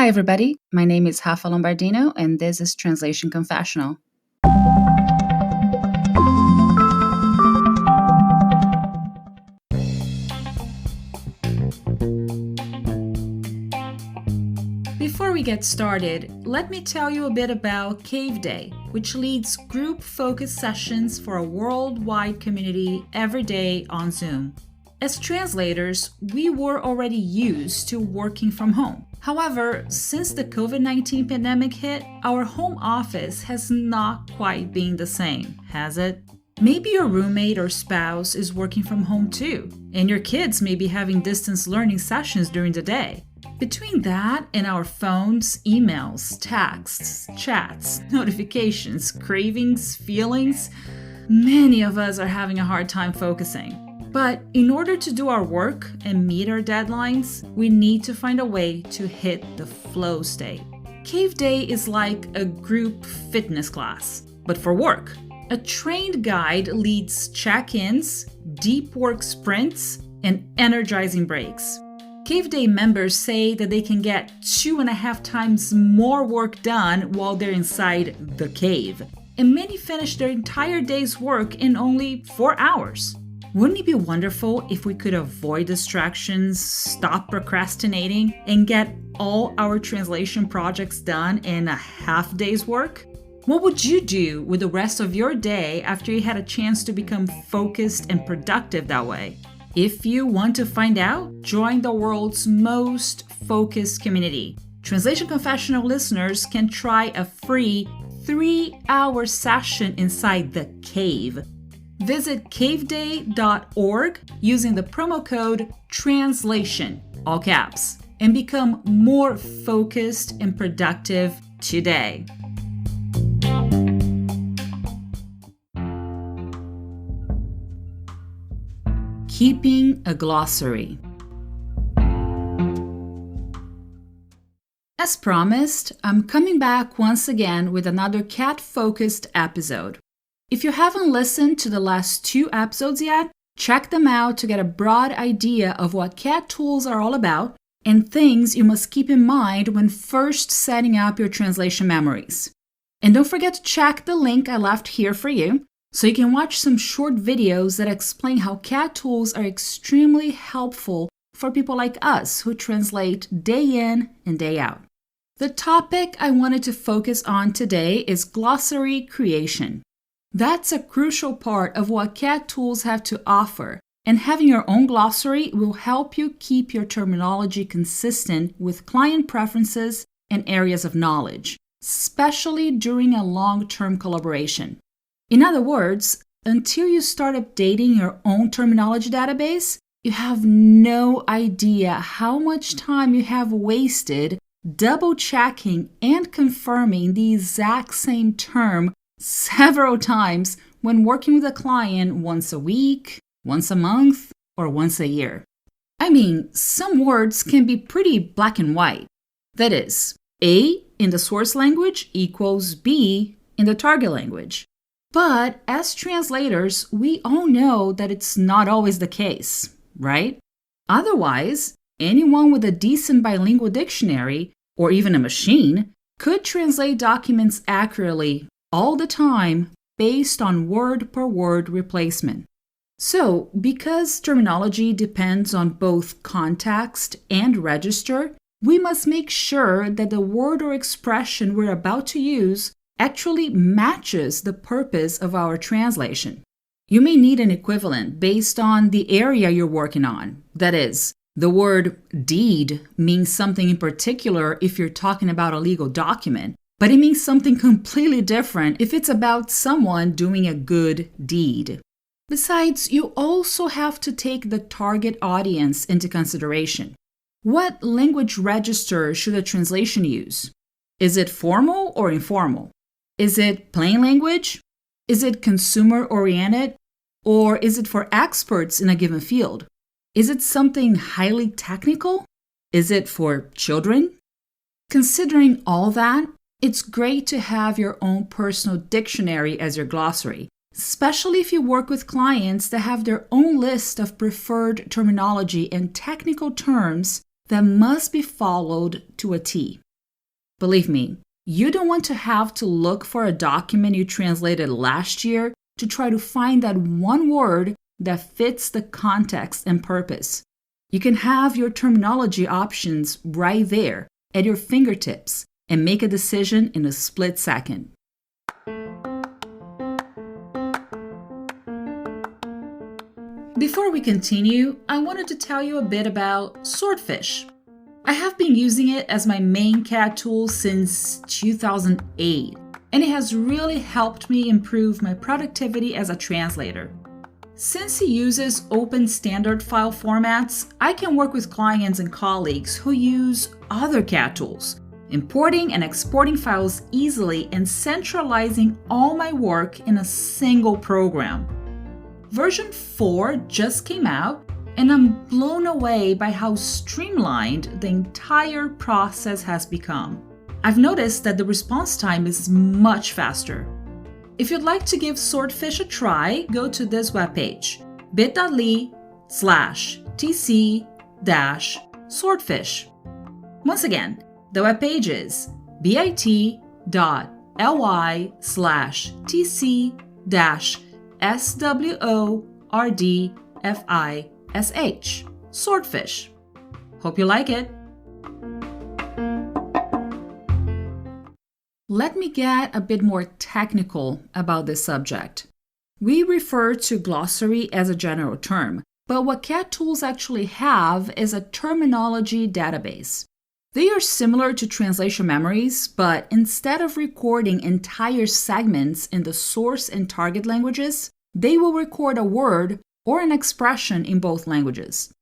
Hi, everybody. My name is Rafa Lombardino, and this is Translation Confessional. Before we get started, let me tell you a bit about Cave Day, which leads group-focused sessions for a worldwide community every day on Zoom. As translators, we were already used to working from home. However, since the COVID-19 pandemic hit, our home office has not quite been the same, has it? Maybe your roommate or spouse is working from home too, and your kids may be having distance learning sessions during the day. Between that and our phones, emails, texts, chats, notifications, cravings, feelings, many of us are having a hard time focusing. But in order to do our work and meet our deadlines, we need to find a way to hit the flow state. Cave Day is like a group fitness class, but for work. A trained guide leads check-ins, deep work sprints, and energizing breaks. Cave Day members say that they can get 2.5 times more work done while they're inside the cave, and many finish their entire day's work in only 4 hours. Wouldn't it be wonderful if we could avoid distractions, stop procrastinating, and get all our translation projects done in a half day's work? What would you do with the rest of your day after you had a chance to become focused and productive that way? If you want to find out, join the world's most focused community. Translation Confessional listeners can try a free 3-hour session inside the cave. Visit caveday.org using the promo code TRANSLATION, all caps, and become more focused and productive today. Keeping a glossary. As promised, I'm coming back once again with another cat-focused episode. If you haven't listened to the last 2 episodes yet, check them out to get a broad idea of what cat tools are all about and things you must keep in mind when first setting up your translation memories. And don't forget to check the link I left here for you so you can watch some short videos that explain how cat tools are extremely helpful for people like us who translate day in and day out. The topic I wanted to focus on today is glossary creation. That's a crucial part of what cat tools have to offer, and having your own glossary will help you keep your terminology consistent with client preferences and areas of knowledge, especially during a long-term collaboration. In other words, until you start updating your own terminology database, you have no idea how much time you have wasted double-checking and confirming the exact same term several times when working with a client once a week, once a month, or once a year. I mean, some words can be pretty black and white. That is, A in the source language equals B in the target language. But as translators, we all know that it's not always the case, right? Otherwise, anyone with a decent bilingual dictionary, or even a machine, could translate documents accurately all the time based on word-per-word replacement. So, because terminology depends on both context and register, we must make sure that the word or expression we're about to use actually matches the purpose of our translation. You may need an equivalent based on the area you're working on. That is, the word deed means something in particular if you're talking about a legal document, but it means something completely different if it's about someone doing a good deed. Besides, you also have to take the target audience into consideration. What language register should a translation use? Is it formal or informal? Is it plain language? Is it consumer-oriented? Or is it for experts in a given field? Is it something highly technical? Is it for children? Considering all that, it's great to have your own personal dictionary as your glossary, especially if you work with clients that have their own list of preferred terminology and technical terms that must be followed to a T. Believe me, you don't want to have to look for a document you translated last year to try to find that one word that fits the context and purpose. You can have your terminology options right there at your fingertips and make a decision in a split second. Before we continue, I wanted to tell you a bit about Swordfish. I have been using it as my main CAT tool since 2008, and it has really helped me improve my productivity as a translator. Since it uses open standard file formats, I can work with clients and colleagues who use other CAT tools, importing and exporting files easily and centralizing all my work in a single program. Version 4 just came out, and I'm blown away by how streamlined the entire process has become. I've noticed that the response time is much faster. If you'd like to give Swordfish a try, go to this webpage, bit.ly/tc-swordfish. Once again, the webpage is bit.ly/tc-swordfish. Swordfish. Hope you like it. Let me get a bit more technical about this subject. We refer to glossary as a general term, but what CAT tools actually have is a terminology database. They are similar to translation memories, but instead of recording entire segments in the source and target languages, they will record a word or an expression in both languages.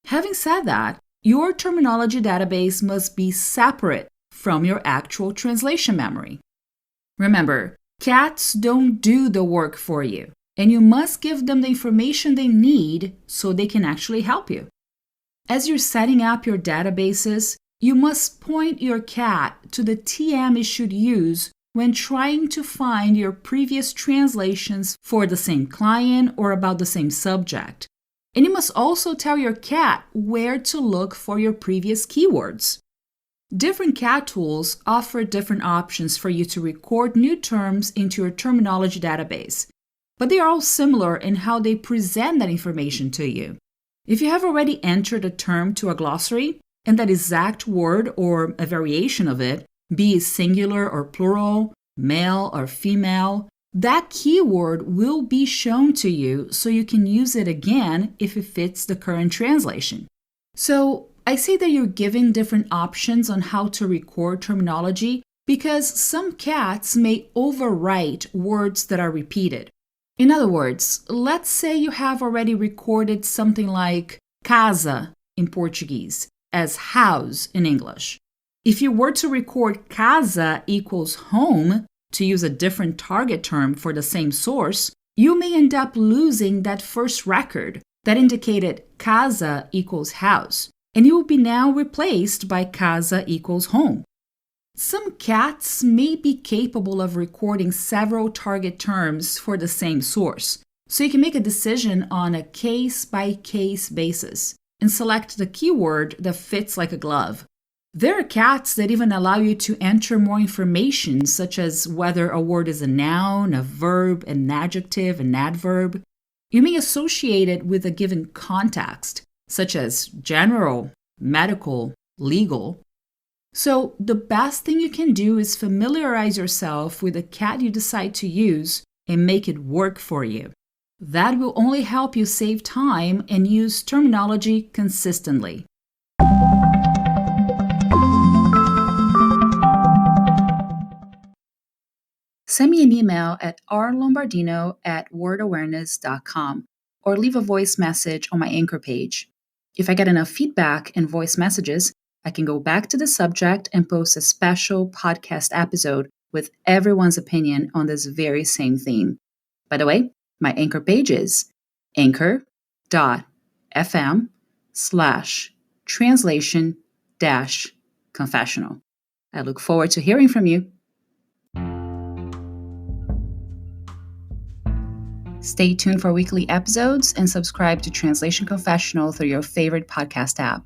Having said that, your terminology database must be separate from your actual translation memory. Remember, CATs don't do the work for you, and you must give them the information they need so they can actually help you. As you're setting up your databases, you must point your CAT to the TM it should use when trying to find your previous translations for the same client or about the same subject. And you must also tell your CAT where to look for your previous keywords. Different CAT tools offer different options for you to record new terms into your terminology database, but they are all similar in how they present that information to you. If you have already entered a term to a glossary, and that exact word or a variation of it, be it singular or plural, male or female, that keyword will be shown to you so you can use it again if it fits the current translation. So I say that you're giving different options on how to record terminology because some CATs may overwrite words that are repeated. In other words, let's say you have already recorded something like casa in Portuguese as house in English. If you were to record casa equals home to use a different target term for the same source, you may end up losing that first record that indicated casa equals house, and it will be now replaced by casa equals home. Some CATs may be capable of recording several target terms for the same source, so you can make a decision on a case-by-case basis and select the keyword that fits like a glove. There are CATs that even allow you to enter more information, such as whether a word is a noun, a verb, an adjective, an adverb. You may associate it with a given context, such as general, medical, legal. So the best thing you can do is familiarize yourself with the CAT you decide to use and make it work for you. That will only help you save time and use terminology consistently. Send me an email at rlombardino@wordawareness.com or leave a voice message on my Anchor page. If I get enough feedback and voice messages, I can go back to the subject and post a special podcast episode with everyone's opinion on this very same theme. By the way, my Anchor page is anchor.fm/translation-confessional. I look forward to hearing from you. Stay tuned for weekly episodes and subscribe to Translation Confessional through your favorite podcast app.